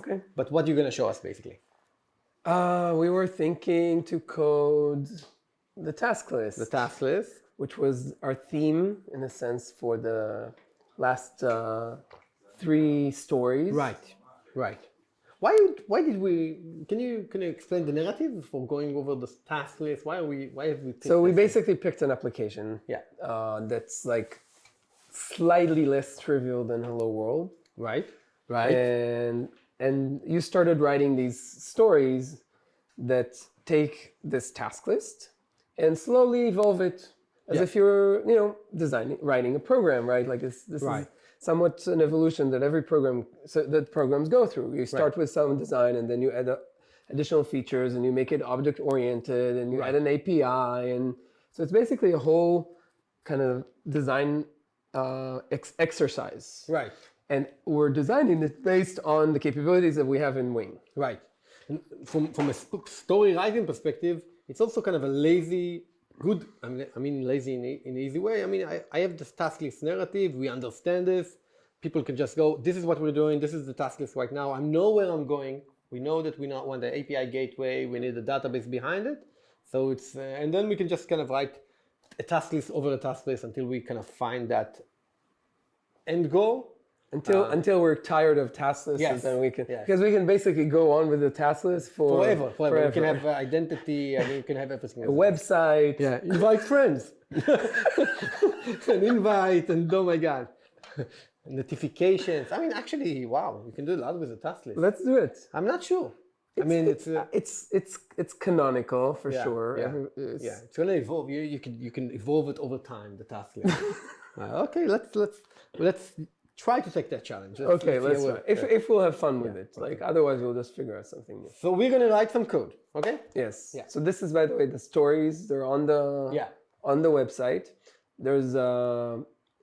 Okay. But what are you going to show us basically? We were thinking to code the task list. The task list. Which was our theme, in a sense, for the last 3 stories. Right. Why did we? Can you explain the narrative for going over the task list? Why have we? So we basically picked an application. Yeah. That's like slightly less trivial than Hello World. Right. And you started writing these stories that take this task list and slowly evolve it as if you're, writing a program, right? Like this is somewhat an evolution that every that programs go through. You start with some design and then you add additional features and you make it object oriented and you add an API. And so it's basically a whole kind of design exercise. Right. And we're designing it based on the capabilities that we have in Wing. Right. And from a story writing perspective, it's also kind of a lazy, good, I mean lazy in an easy way. I mean, I have this task list narrative, we understand this, people can just go, this is what we're doing, this is the task list right now, I know where I'm going, we know that we not want the API gateway, we need a database behind it, so it's, and then we can just kind of write a task list over a task list until we kind of find that end goal. Until we're tired of task lists, and then we can, because we can basically go on with the task list forever. We can have identity, and we can have everything. A website. Yeah, invite friends. An invite, and oh my God. Notifications. I mean, actually, wow, we can do a lot with the task list. Let's do it. I'm not sure. It's canonical for sure. Yeah, it's gonna evolve. You can evolve it over time. The task list. Okay, let's try to take that challenge. Let's try. If we'll have fun with it. Like otherwise, we'll just figure out something new. So we're gonna write some code. Okay. Yes. Yeah. So this is, by the way, the stories. They're on the website. There's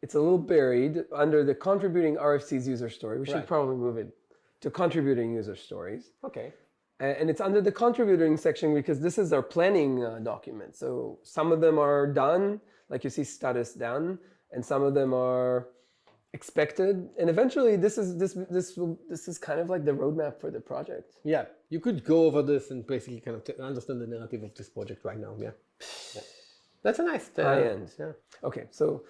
it's a little buried under the contributing RFCs user story. We should probably move it to contributing user stories. Okay. And it's under the contributing section because this is our planning document. So some of them are done, like you see status done, and some of them are expected. And eventually this is kind of like the roadmap for the project. Yeah. You could go over this and basically kind of understand the narrative of this project right now. Yeah. That's a nice high end. Yeah. Okay. So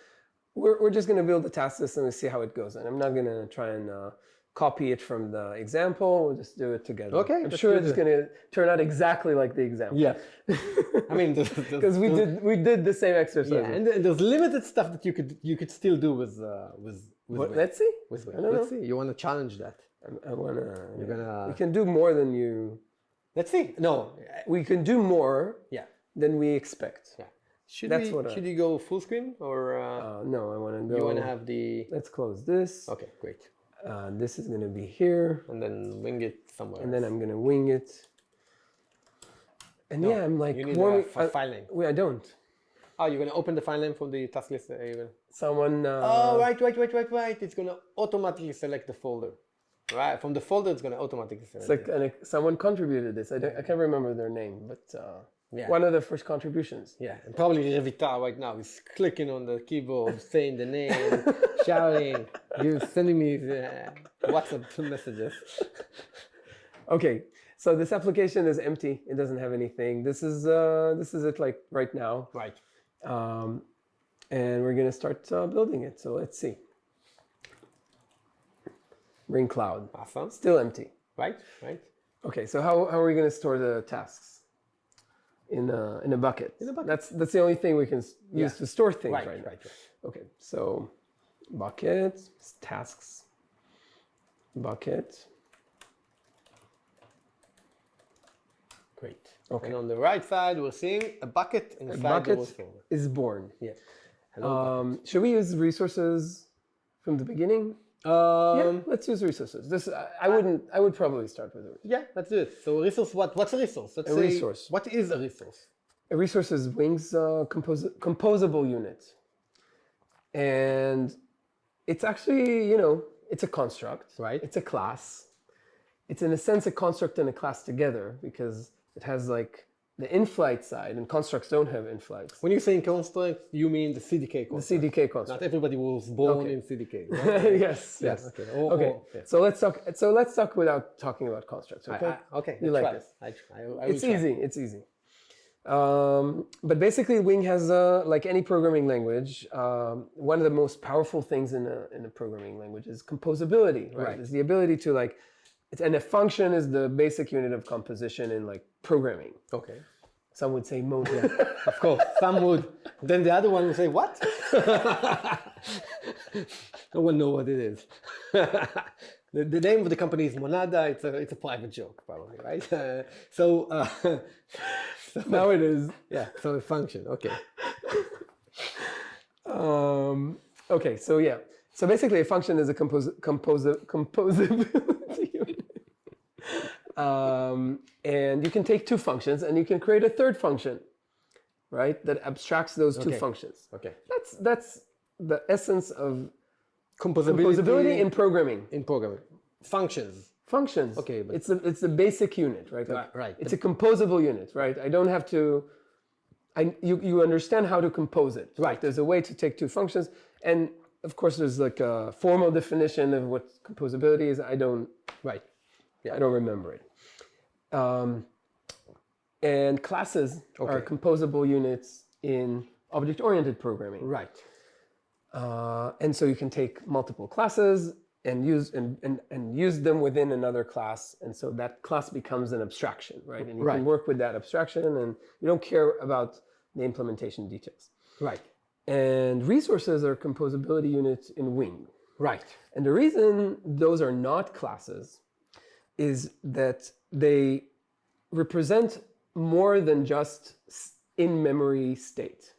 we're just going to build the task list and we'll see how it goes. And I'm not going to try and copy it from the example. We'll just do it together. Okay. I'm sure it's going to turn out exactly like the example. Yeah. I mean, because we did the same exercise. Yeah, and there's limited stuff that you could still do with let's see. Let's see. You want to challenge that? I want to. You're gonna. We can do more than you. Let's see. No. We can do more. Yeah. Than we expect. Yeah. Should you go full screen or? No, I want to go. You want to have the. Let's close this. Okay, great. This is going to be here. And then wing it somewhere. And then I'm going to wing it. And I'm like, you need a file name. I don't. Oh, you're going to open the file name from the task list? Someone... Oh, right. It's going to automatically select the folder. Right, from the folder, it's going to automatically select it. Like someone contributed this. I can't remember their name, but one of the first contributions. Yeah, and probably Revita right now is clicking on the keyboard, saying the name, shouting, sending me WhatsApp messages. Okay, so this application is empty. It doesn't have anything. This is it like right now. Right. And we're going to start building it. So let's see. Ring Cloud. Awesome. Still empty. Right. Okay, so how are we going to store the tasks? In a bucket. That's the only thing we can use to store things right now. Right. Okay, so bucket, tasks, bucket. Great. Okay. And on the right side, we're seeing a bucket inside the folder. Is born. Yeah. Should we use resources from the beginning? Let's use resources. I would probably start with it. Yeah, let's do it. So resource, what's a resource? Let's say, resource. What is a resource? A resource is Wing's composable unit. And it's actually, it's a construct. Right. It's a class. It's in a sense a construct and a class together because it has like the in-flight side, and constructs don't have in-flights. When you say construct, you mean the CDK construct. The CDK construct. Not everybody was born Okay. in CDK. Right? Yes. Okay. Okay. Yeah. So let's talk. So let's talk without talking about constructs. Okay. Okay. You let's like try. this? I will It's try. easy. It's easy. But basically, Wing has like any programming language. One of the most powerful things in a programming language is composability. Right. Right. It's the ability to like. And a function is the basic unit of composition in like programming. Okay. Some would say mode. Of course, some would. Then the other one would say, what? No one knows what it is. The name of the company is Monada. It's a private joke, probably, right? So Now it is. yeah, so a function, okay. Okay, so yeah. So basically a function is a composability unit. And you can take two functions and you can create a third function, right? That abstracts those two Okay. functions. Okay. That's the essence of Composability, composability in programming. in programming. Functions. Functions. Okay, but- it's the basic unit, right? Right. It's a composable unit, right? I don't have to. You understand how to compose it. Right. There's a way to take two functions, and of course, there's like a formal definition of what composability is. I don't remember it. And classes are Okay. composable units in object-oriented programming. Right. And so you can take multiple classes and use them within another class, and so that class becomes an abstraction, right? And you Right. can work with that abstraction, and you don't care about the implementation details. Right. And resources are composability units in Wing. Right. And the reason those are not classes is that they represent more than just in-memory state.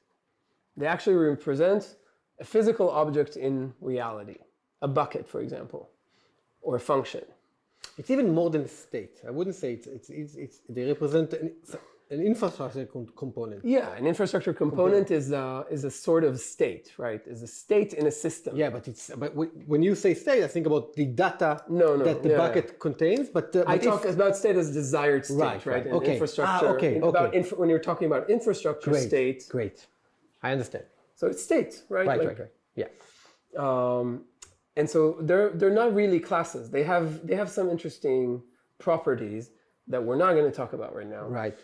They actually represent a physical object in reality, a bucket, for example, or a function. It's even more than a state. I wouldn't say they represent an infrastructure component. Yeah, an infrastructure component is a sort of state, right? Is a state in a system. Yeah, but when you say state, I think about the data No, that the bucket contains. But I talk about state as desired state, Right, right? right. And Okay. infrastructure. Okay, When you're talking about infrastructure state, Great. I understand. so it's state, right? Right. Yeah. And so they're not really classes. They have some interesting properties that we're not going to talk about right now. Right.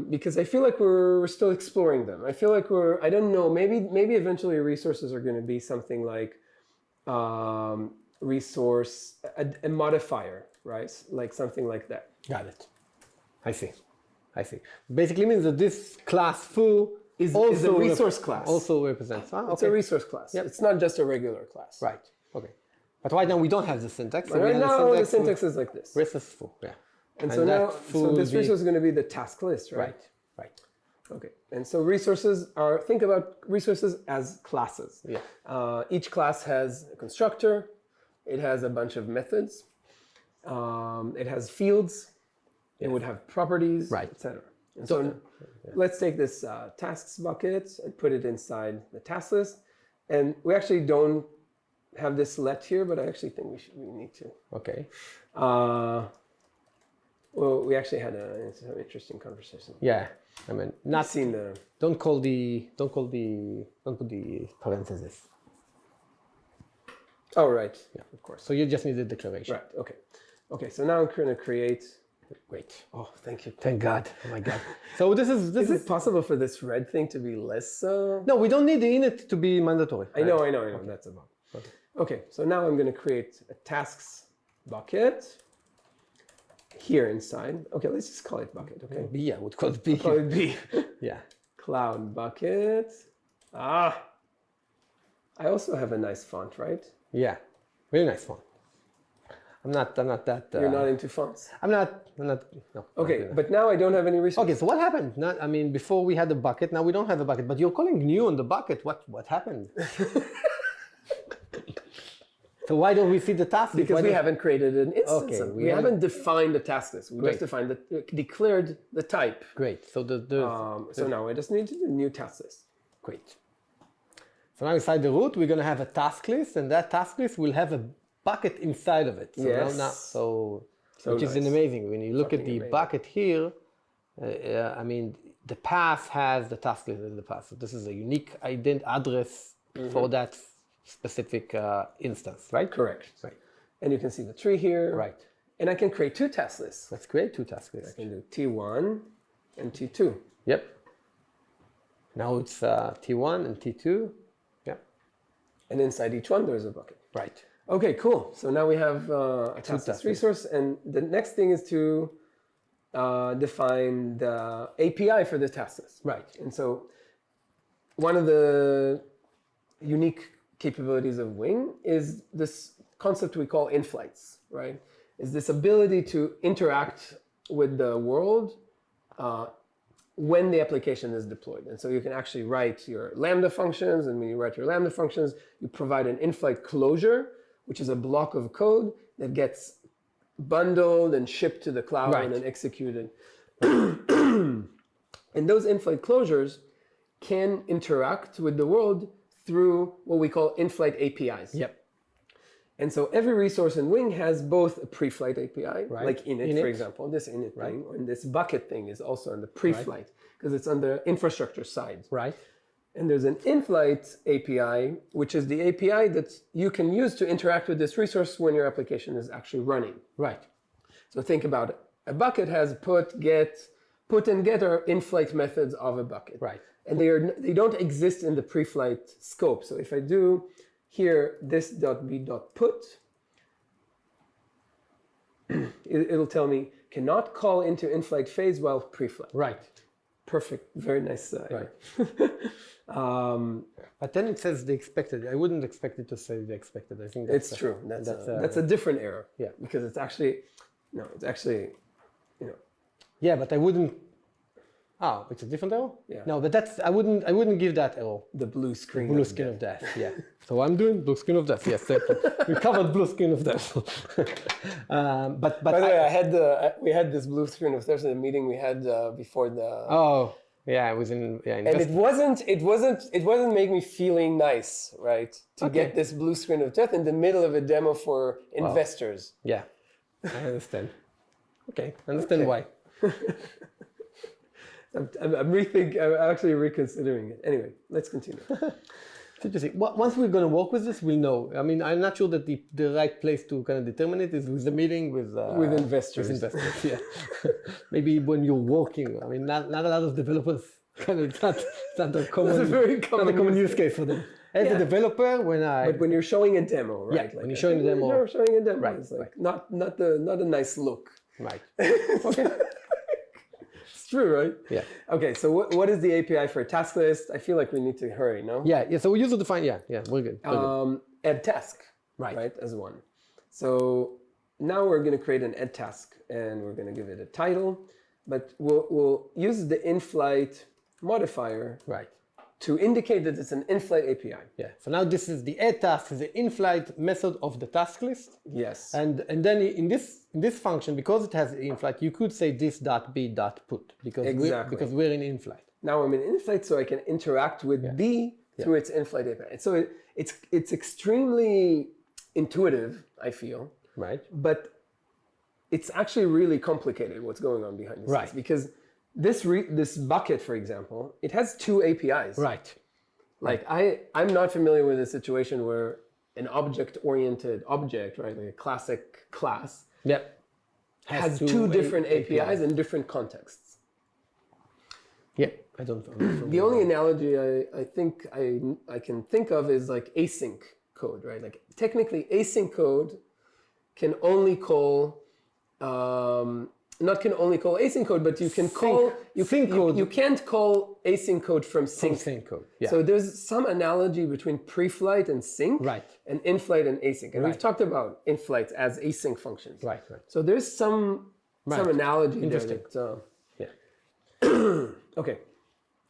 Because I feel like we're still exploring them. I feel like I don't know, maybe eventually resources are going to be something like resource, a modifier, right? Like something like that. Got it. I see. Basically means that this class foo Is a resource class. Also represents. It's a resource class. Yep. It's not just a regular class. Right. Okay. But right now we don't have the syntax. So But we right have now the syntax is like this. resource foo. Yeah. And so now, so this will be- resource is going to be the task list, right? Right. Okay. And so think about resources as classes. Yeah. Each class has a constructor. It has a bunch of methods. It has fields. It would have properties, Right. etc. And so let's take this tasks bucket and put it inside the task list. And we actually don't have this let here, but I actually think we need to. Okay. Well, we actually had some interesting conversation. Yeah. I mean, not Seen the. don't put the parentheses. Oh, right. Yeah, of course. So you just need the declaration. Right. Okay. Okay. So now I'm going to create. Great. Oh, thank you. Thank God. Oh my God. So this Is is it possible for this red thing to be less? no, we don't need the init to be mandatory. I know. That's about. Okay. So now I'm going to create a tasks bucket here inside. Okay. Let's just call it bucket. Okay. B, I would call it B. Call it B. Yeah. Cloud bucket. I also have a nice font, right? Yeah. Really nice one. I'm not that. You're not into fonts. I'm not. No. Okay, but now I don't have any resources. Okay, so what happened? Before we had a bucket, now we don't have a bucket, but you're calling new on the bucket. What happened? So why don't we see the task list? Because Why we don't- haven't created an instance. Okay, of it. we We haven't- haven't defined the task list. We Great. just defined declared the type. Great. So So now I just need to do new task list. great. So now inside the root, we're gonna have a task list, and that task list will have a bucket inside of it. So Yes. which is nice. amazing. When you look at Fucking the amazing. bucket here, I mean, the path has the task list in the path. So this is a unique address for that specific instance, right? Correct. Right. And you can see the tree here. Right. And I can create two task lists. Let's create two task lists. I can do T1 and T2. Yep. Now it's T1 and T2. Yep. And inside each one, there's a bucket. Right. Okay, cool. So now we have a task list task resource. And the next thing is to define the API for the task list. Right. And so one of the unique capabilities of Wing is this concept we call in-flights, right? Is this ability to interact with the world when the application is deployed. And so you can actually write your Lambda functions, and when you write your Lambda functions, you provide an in-flight closure, which is a block of code that gets bundled and shipped to the cloud Right. and then executed. And those in-flight closures can interact with the world through what we call in-flight APIs. Yep. And so every resource in Wing has both a pre-flight API, Right. like init, Init. for example, this init thing, and this bucket thing is also on the pre-flight because it's on the infrastructure side. Right. And there's an in-flight API, which is the API that you can use to interact with this resource when your application is actually running. Right. So think about it. A bucket has put and get are in-flight methods of a bucket. Right. And they don't exist in the pre-flight scope. So if I do here this.b.put, it'll tell me cannot call into in-flight phase while pre-flight. Right. Perfect, very nice. Right. But then it says the expected. I wouldn't expect it to say the expected. I think It's true. That's a different error. Yeah. Because it's actually, Yeah, but I wouldn't. Oh, it's a different error. Yeah. No, but that's I wouldn't give that error. the blue screen. Blue screen of death. Yeah. So I'm doing blue screen of death. Yes, thank you. We covered blue screen of death. But By the way, we had this blue screen of Thursday, the meeting we had before the. Oh, yeah, I was in. Yeah, And it wasn't make me feeling nice, right? To Okay. get this blue screen of death in the middle of a demo for investors. Yeah, I understand. Okay, I understand why. I'm actually reconsidering it. Anyway, let's continue. It's interesting. Once we're going to work with this, we'll know. I mean, I'm not sure that the right place to kind of determine it is with the meeting with investors. With investors, yeah. Maybe when you're working. I mean, not a lot of developers kind of. It's not a common. It's a very common use case for them. As a developer, But when you're showing a demo, right? Yeah, when you're showing a demo. You're showing a demo. Right, It's like not a nice look. Right. Okay. It's true, right? Yeah. Okay, so what is the API for a task list? I feel like we need to hurry, no? Yeah. So we usually define. Yeah. We're good. Add task, Right. as one. So now we're going to create an add task, and we're going to give it a title, but we'll use the in-flight modifier Right. to indicate that it's an in-flight API. Yeah. So now this is the add task, is the in-flight method of the task list. Yes. And then in this function, because it has in-flight, you could say this.b.put because we're in in-flight. Now I'm in in-flight, so I can interact with B through its in-flight API. And so it's extremely intuitive, I feel, Right. but it's actually really complicated what's going on behind the scenes. Right. Because this bucket, for example, it has two APIs. Right. Like I'm not familiar with a situation where an object-oriented object, right, like a classic class, Yep. has two different APIs in different contexts. Yeah. I don't know. The only analogy I think I can think of is like async code, right? Like technically async code can only call not can only call async code, but you can call sync code. You can't call async code from sync. sync code. Yeah. So there's some analogy between pre-flight and sync, Right. and in-flight and async. And we've Right. talked about in-flight as async functions. Right. So there's some analogy there. Interesting. That, Yeah. okay.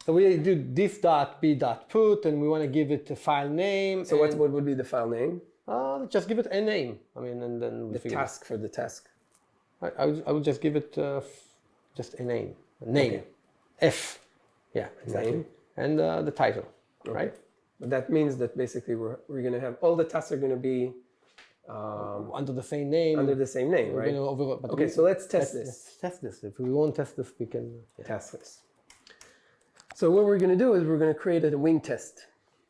So we do this.b.put and we want to give it a file name. So what would be the file name? Just give it a name. I mean, and then we The task for the task. I would just give it just a name. Name. Okay. F. Yeah, exactly. Name. And the title, right? But that means that basically we're going to have all the tasks are going to be under the same name. under the same name, We're right? gonna but Okay, so let's test this. Let's test this. If we won't test this, we can. Task list. So what we're going to do is we're going to create a wing test.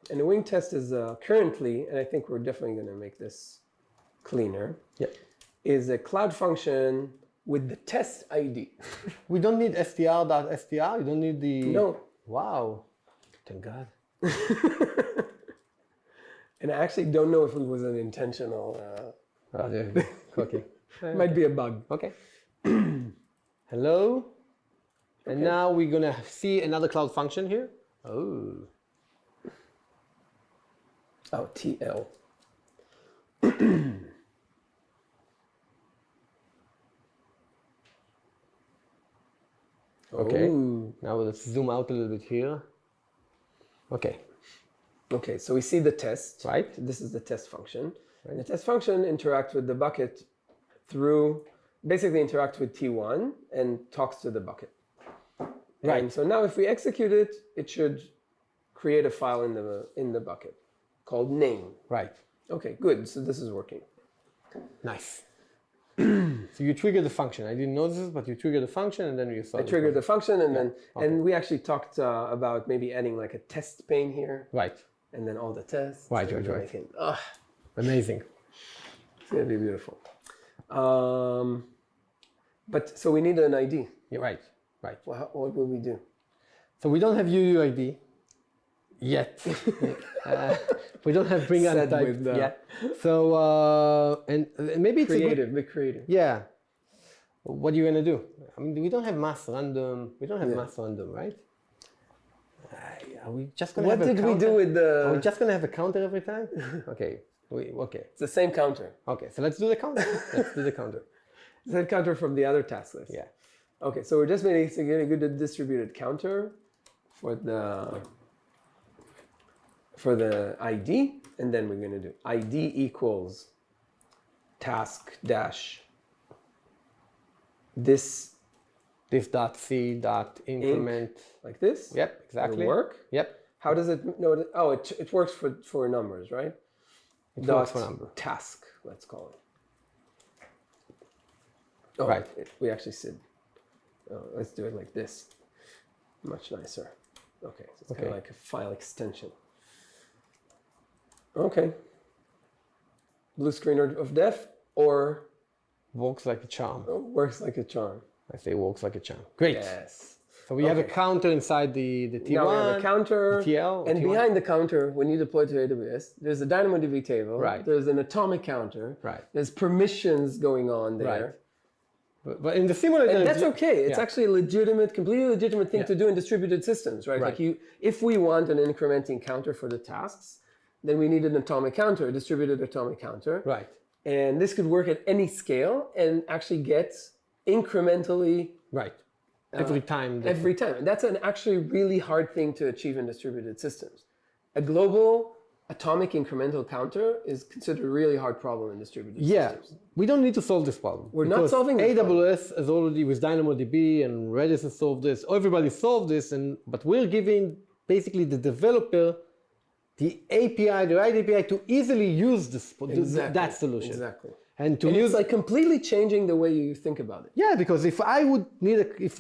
And the wing test is currently, and I think we're definitely going to make this cleaner, is a cloud function with the test ID. We don't need str.str. You don't need the. No. Wow. Thank God. And I actually don't know if it was an intentional. Okay. Might be a bug. Okay. Hello. And now we're gonna see another cloud function here. Oh. Oh, TL. Okay. Ooh. Now let's zoom out a little bit here. Okay. Okay, so we see the test. Right. This is the test function. And the test function interacts with the bucket through, basically interacts with T1 and talks to the bucket. Right. And so now if we execute it, it should create a file in the bucket called name. Right. Okay, good. So this is working. Nice. So you trigger the function. I didn't know this, but you trigger the function and then you saw. I triggered the function and then and we actually talked about maybe adding like a test pane here. Right. And then all the tests. Right. Amazing. It's gonna be beautiful. But so we need an ID. Yeah, right. Right. Well, what will we do? So we don't have UUID yet. We don't have bring Said type with, yet. So and maybe it's Creative, be creative. Yeah. What are you gonna do? I mean, we don't have mass random. We don't have mass random, right? Are we just gonna? What have a did we counter? do with Are we the? just gonna have a counter every time? Okay. Okay. It's the same counter. Okay. So let's do the counter. Let's do the counter. It's the counter from the other task list. Yeah. Okay, so we're just making a good distributed counter for the ID, and then we're going to do ID equals task dash this This dot c dot increment. like this. Yep. Exactly. It'll work. Yep. How does it know? Oh, it works for numbers, right? It works for number. Task, let's call it. Oh, Right. We actually said. Let's do it like this. Much nicer. Okay, so it's kind of like a file extension. Okay. Blue screen of death or Works like a charm. works like a charm. I say works like a charm. Great. Yes. So we have a counter inside the T1. Now we have a counter, the TL, and T1. behind the counter, when you deploy to AWS, there's a DynamoDB table. Right. There's an atomic counter. Right. There's permissions going on there. Right. But in the simulator, And that's okay. It's yeah. actually a legitimate, completely legitimate thing to do in distributed systems, right? Right. Like if we want an incrementing counter for the tasks, then we need an atomic counter, a distributed atomic counter. Right. And this could work at any scale and actually get incrementally Right. Every time. every time. And that's an actually really hard thing to achieve in distributed systems. A global atomic incremental counter is considered a really hard problem in distributed systems. We don't need to solve this problem. We're not solving this AWS has already with DynamoDB and Redis has solved this. Everybody solved this, but we're giving basically the developer the API, the right API to easily use this, that solution. Exactly. And to And use it's like completely changing the way you think about it. Yeah, because if I would need if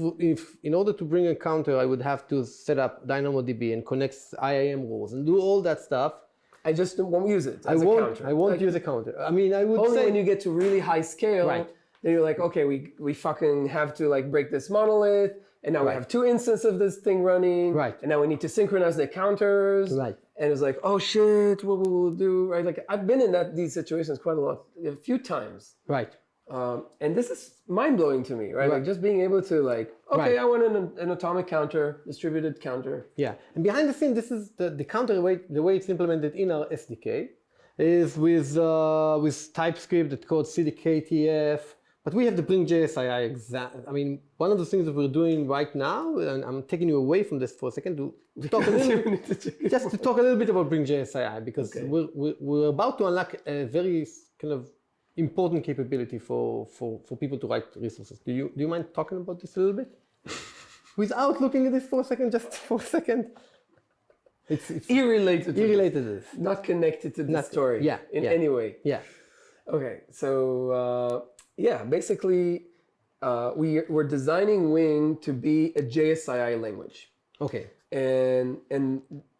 in order to bring a counter, I would have to set up DynamoDB and connect IAM rules and do all that stuff. I just won't use it as a counter. I won't use a counter. I mean, I would Only say when you get to really high scale, Right. then you're like, okay, we fucking have to like break this monolith, and now we have 2 instances of this thing running, Right. and now we need to synchronize the counters, Right. and it's like, oh shit, what will we do, right? Like I've been in these situations quite a few times, right. and this is mind blowing to me, right? Like just being able to like, okay, Right. I want an atomic counter, distributed counter. Yeah, and behind the scene, this is the counter the way it's implemented in our SDK is with TypeScript that called CDKTF. But we have the Bring.js I mean, one of the things that we're doing right now, and I'm taking you away from this for a second to talk a little just to talk a little bit about Bring.js AI, because we're about to unlock a very kind of important capability for people to write resources. Do you mind talking about this a little bit? Without looking at this for a second, just for a second. It's Irrelated to irrelated to this. Not connected to the story Yeah, in yeah. any way. Yeah. Okay, so yeah, basically, we're designing Wing to be a JSII language, Okay. and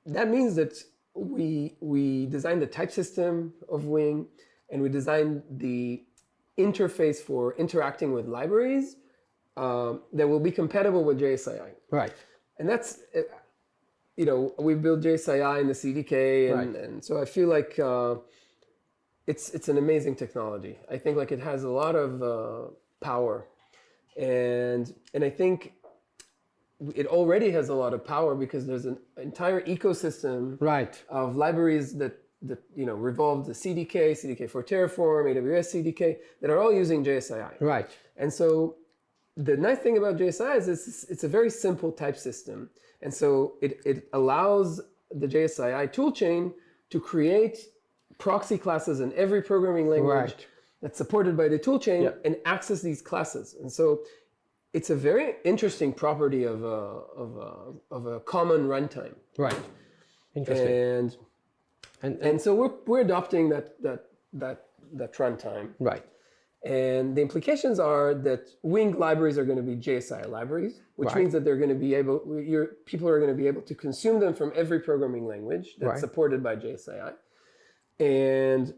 that means that we designed the type system of Wing, and we designed the interface for interacting with libraries that will be compatible with JSII. Right. And that's, we built JSII in the CDK, and, Right. and so I feel like it's an amazing technology. I think like it has a lot of power, and I think it already has a lot of power because there's an entire ecosystem Right. of libraries that revolve the CDK for Terraform, AWS CDK, that are all using JSII. Right. And so the nice thing about JSII is it's a very simple type system. And so it allows the JSII toolchain to create proxy classes in every programming language Right. that's supported by the toolchain Yeah. and access these classes. And so it's a very interesting property of a common runtime. Right. Interesting. And so we're adopting that runtime. Right. And the implications are that Wing libraries are going to be JSI libraries, which Right. means that they're going to be people are going to be able to consume them from every programming language that's Right. supported by JSI. And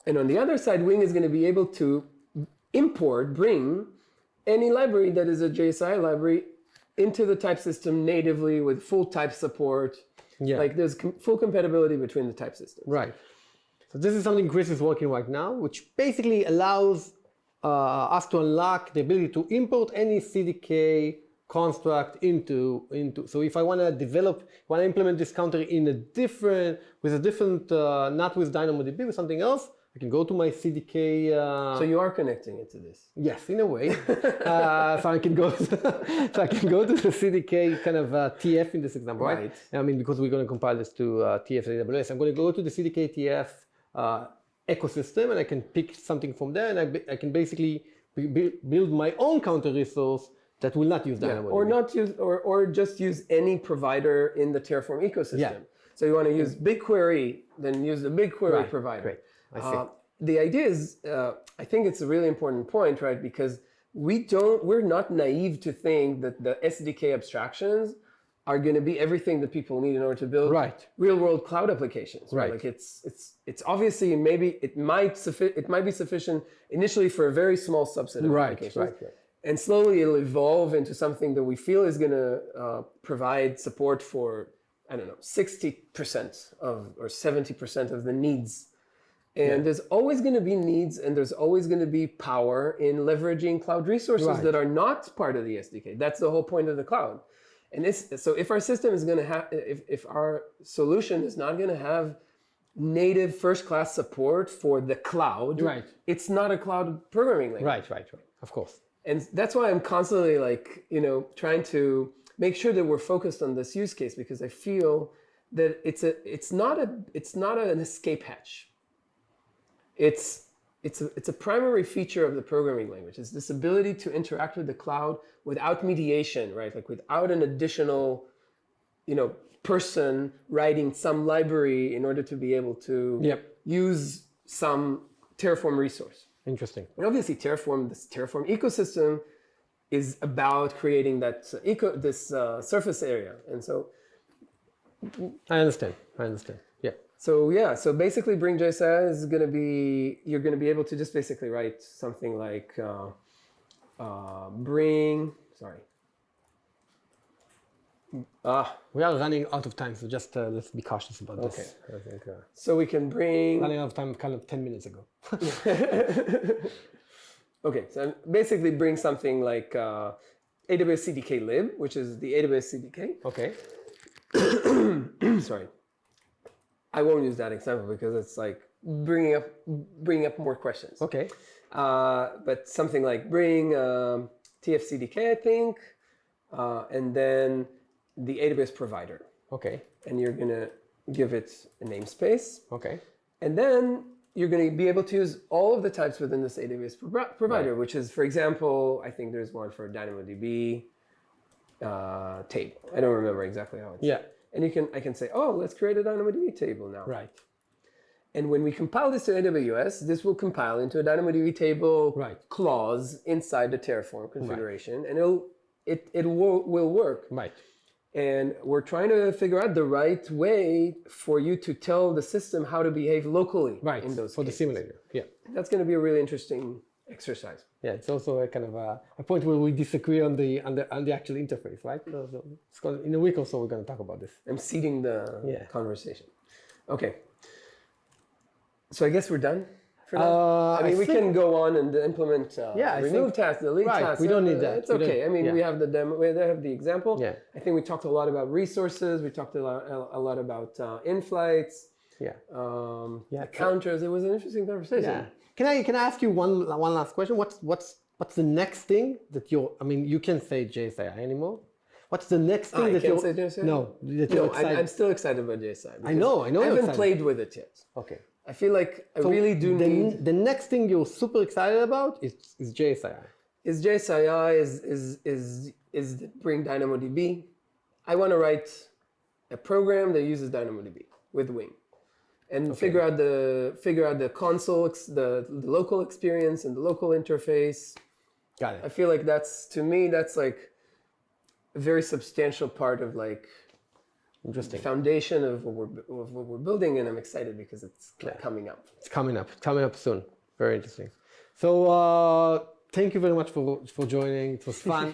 on the other side, Wing is going to be able to bring any library that is a JSI library into the type system natively with full type support. Yeah. Like there's full compatibility between the type systems. Right. So this is something Chris is working right now, which basically allows us to unlock the ability to import any CDK construct into. So if I want to implement this counter with a different, not with DynamoDB, with something else, I can go to my CDK. So you are connecting it to this. Yes, in a way. So I can go. So I can go to the CDK kind of TF in this example, right? Right. I mean, because we're going to compile this to TF AWS, I'm going to go to the CDK TF ecosystem, and I can pick something from there, and I can basically build my own counter resource that will not use DynamoDB. Or not use, or just use any provider in the Terraform ecosystem. Yeah. So you want to use BigQuery, then use the BigQuery Right. provider. Great. I see. The idea is, I think it's a really important point, right? Because we're not naive to think that the SDK abstractions are going to be everything that people need in order to build Right. real-world cloud applications. Right. Like it's obviously maybe it might be sufficient initially for a very small subset of Right. applications. Right. And slowly it'll evolve into something that we feel is going to provide support for, 60% or 70% of the needs. And there's always going to be needs, and there's always going to be power in leveraging cloud resources Right. that are not part of the SDK. That's the whole point of the cloud. And so if our system is going to have, if our solution is not going to have native first-class support for the cloud, Right. it's not a cloud programming language. Right. Of course. And that's why I'm constantly trying to make sure that we're focused on this use case, because I feel that it's not an escape hatch. It's a primary feature of the programming language. It's this ability to interact with the cloud without mediation, right? Like without an additional, person writing some library in order to be able to Yep. use some Terraform resource. Interesting. And obviously, this Terraform ecosystem is about creating that surface area. And so, I understand. Yeah. so basically, Bring JSI is going to be, you're going to be able to just basically write something like We are running out of time, so just let's be cautious about this. I think so we can bring, running out of time kind of 10 minutes ago. okay, so basically bring something like AWS CDK lib, which is the AWS CDK. Okay. Sorry. I won't use that example because it's like bringing up more questions. Okay. But something like bring TF-CDK, I think, and then the AWS provider. Okay. And you're going to give it a namespace. Okay. And then you're going to be able to use all of the types within this AWS provider, which is, for example, I think there's one for DynamoDB table. I don't remember exactly how it's. Yeah. And I can say, oh, let's create a DynamoDB table now. Right. And when we compile this to AWS, this will compile into a DynamoDB table Right. clause inside the Terraform configuration, and it will work. Right. And we're trying to figure out the right way for you to tell the system how to behave locally Right. in those For cases. the simulator. Yeah. That's going to be a really interesting exercise. Yeah, it's also a kind of a point where we disagree on the actual interface, right? So it's in a week or so we're going to talk about this. I'm seeding the Yeah. conversation. Okay. So I guess we're done for now. I mean, we can go on and implement I remove think- tasks, delete right, tasks. we don't need that. It's We don't- okay. I mean, yeah. we have the demo. We have the example. Yeah. I think we talked a lot about resources. We talked a lot about in-flights, Yeah. Yeah. counters. It was an interesting conversation. Yeah. Can I ask you one last question? What's the next thing that I mean, you can't say JSI anymore. What's the next thing I that can't you're say JSI? No, that you're No, excited? I'm still excited about JSI. I know I you're haven't excited. played with it yet. Okay. I feel like I really do need. The next thing you're super excited about is JSI. Is JSII is bring DynamoDB. I want to write a program that uses DynamoDB with Wing, and figure out the console, the local experience and the local interface. Got I it. feel like that's like a very substantial part of like the Interesting. foundation of what we're building, and I'm excited because it's coming up. It's coming up soon. Very interesting. So thank you very much for joining. It was fun.